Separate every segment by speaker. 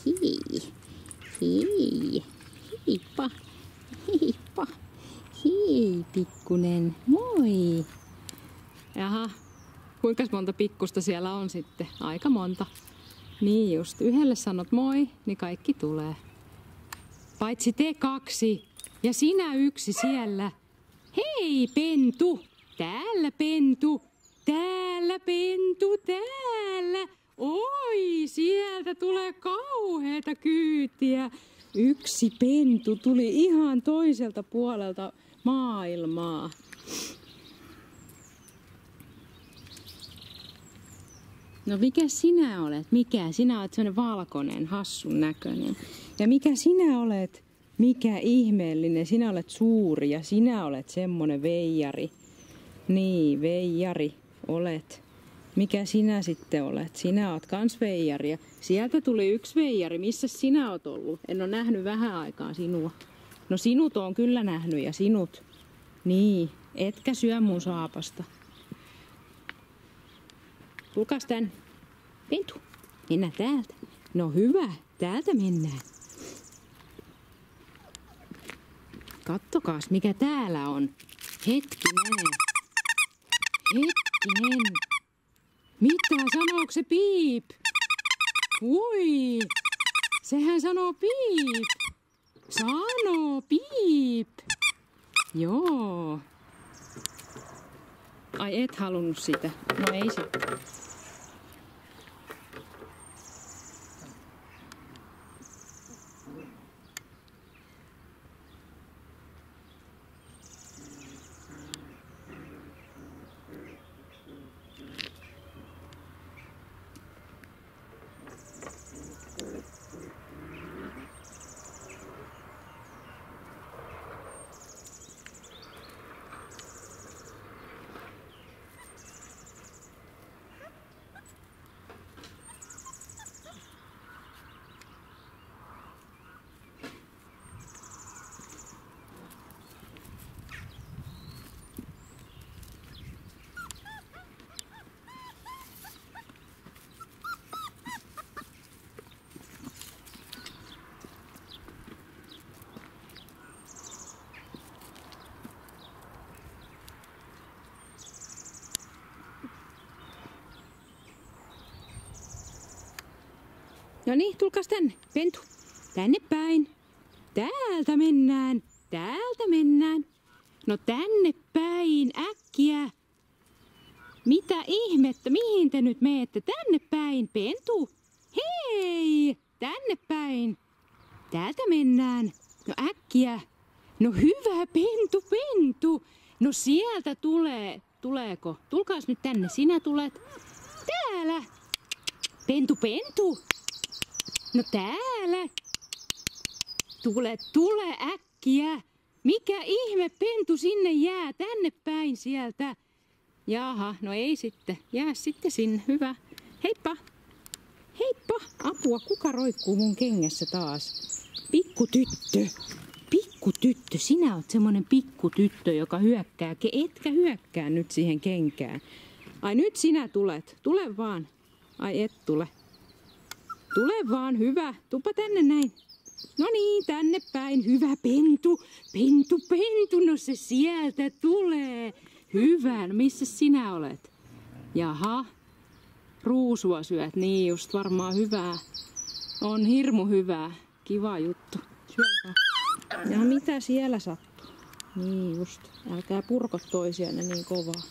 Speaker 1: Hei. Hei. Heippa. Heippa. Hei, pikkunen. Moi. Jaha. Kuinkas monta pikkusta siellä on sitten? Aika monta. Niin just. Yhdelle sanot moi, niin kaikki tulee. Paitsi te kaksi. Ja sinä yksi siellä. Hei, pentu. Täällä pentu. Täällä pentu. Täällä. Oi, sieltä tulee kauheata kyytiä. Yksi pentu tuli ihan toiselta puolelta maailmaa. No mikä sinä olet? Mikä? Sinä olet sellainen valkoinen, hassun näköinen. Ja mikä sinä olet? Mikä ihmeellinen? Sinä olet suuri ja sinä olet semmonen veijari. Niin, veijari olet. Mikä sinä sitten olet? Sinä oot kans veijari. Ja sieltä tuli yksi veijari. Missä sinä oot ollut? En ole nähnyt vähän aikaa sinua. No sinut on kyllä nähnyt ja sinut. Niin, etkä syö mun saapasta. Tulkaas tän. Pentu, mennään täältä. No hyvä, täältä mennään. Kattokaas, mikä täällä on. Hetkinen. Hetkinen. Mitä? Sanooko se piip? Ui, sehän sanoo piip. Sanoo piip. Joo. Ai et halunnut sitä. No ei sitten. No niin, tulkaas tänne. Pentu, tänne päin. Täältä mennään. Täältä mennään. No tänne päin, äkkiä. Mitä ihmettä, mihin te nyt meette? Tänne päin, Pentu. Hei, tänne päin. Täältä mennään. No äkkiä. No hyvä, Pentu, Pentu. No sieltä tulee. Tuleeko? Tulkaas nyt tänne, sinä tulet. Täällä. Pentu, Pentu. No täällä. Tule äkkiä. Mikä ihme pentu sinne jää? Tänne päin sieltä. Jaha, no ei sitten. Jää sitten sinne. Hyvä. Heippa. Heippa. Apua, kuka roikkuu mun kengässä taas? Pikkutyttö. Pikkutyttö. Sinä oot semmonen pikkutyttö, joka hyökkää. Etkä hyökkää nyt siihen kenkään. Ai nyt sinä tulet. Tule vaan. Ai et tule. Tule vaan, hyvä. Tuppa tänne näin. No niin, tänne päin. Hyvä, pentu. Pentu, pentu. No se sieltä tulee. Hyvä. No missä sinä olet? Jaha. Ruusua syöt. Niin just, varmaan hyvää. On hirmu hyvää. Kiva juttu. Syö vaan. Ja mitä siellä sattuu? Niin just. Älkää purko toisianne niin kovaa.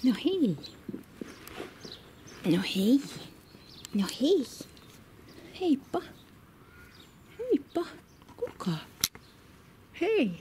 Speaker 1: No hei. No hei. No hei. Heippa. Heippa. Kuka? Hei.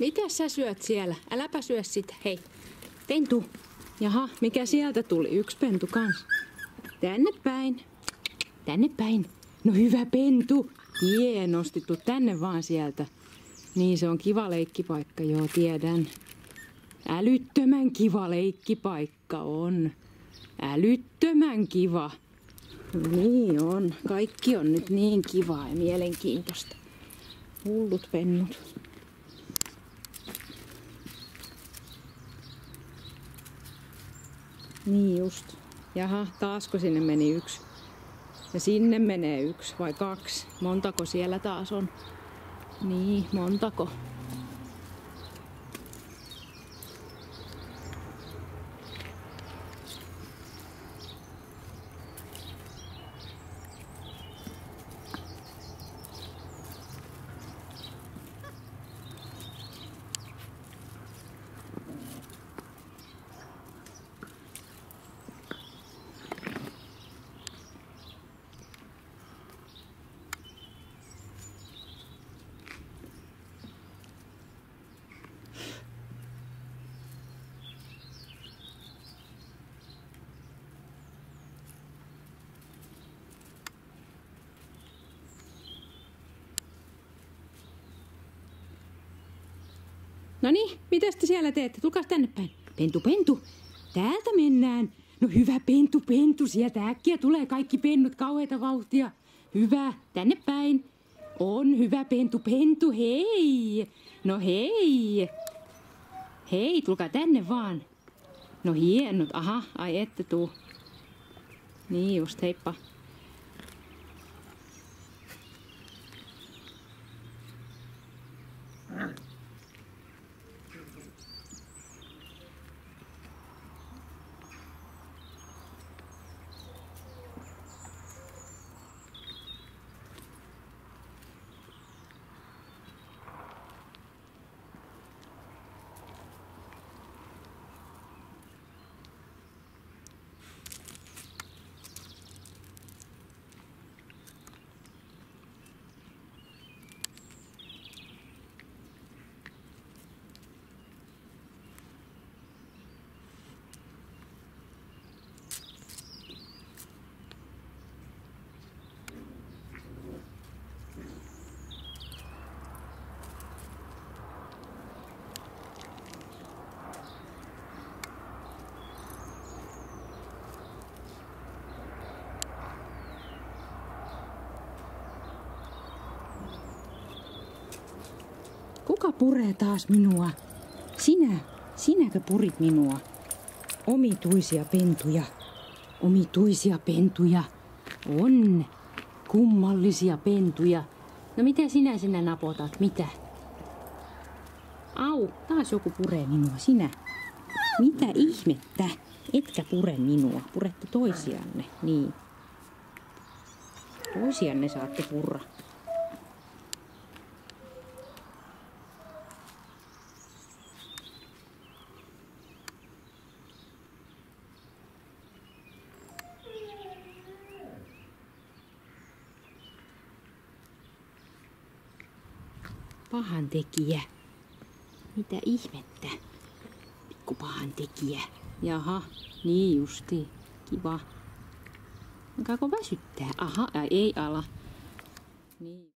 Speaker 1: Mitä sä syöt siellä? Äläpä syö sitä. Hei, pentu. Jaha, mikä sieltä tuli? Yksi pentu kans. Tänne päin. Tänne päin. No hyvä pentu. Hienosti, tuu tänne vaan sieltä. Niin, se on kiva leikkipaikka, joo, tiedän. Älyttömän kiva leikkipaikka on. Älyttömän kiva. Niin on. Kaikki on nyt niin kivaa ja mielenkiintoista. Hullut pennut. Niin just. Jaha, taasko sinne meni yksi? Ja sinne menee yksi vai kaksi? Montako siellä taas on? Niin, montako? Noniin, mitäs te siellä teette? Tulkaas tänne päin. Pentu, pentu. Täältä mennään. No hyvä pentu, pentu. Sieltä äkkiä tulee kaikki pennut kauheita vauhtia. Hyvä, tänne päin. On hyvä pentu, pentu, hei. No hei. Hei, tulkaa tänne vaan. No hienot, aha, ai ette tuu. Niin just, heippa. Kuka puree taas minua? Sinäkö purit minua? Omituisia pentuja. Omituisia pentuja. On. Kummallisia pentuja. No mitä sinä napotat? Mitä? Au, taas joku puree minua. Sinä. Mitä ihmettä? Etkä pure minua. Purette toisianne. Niin. Toisianne saatte purra. Pahantekijä. Mitä ihmettä? Pikku pahantekijä. Jaha, niin justi. Kiva. Alkaako väsyttää? Aha, ei ala. Niin.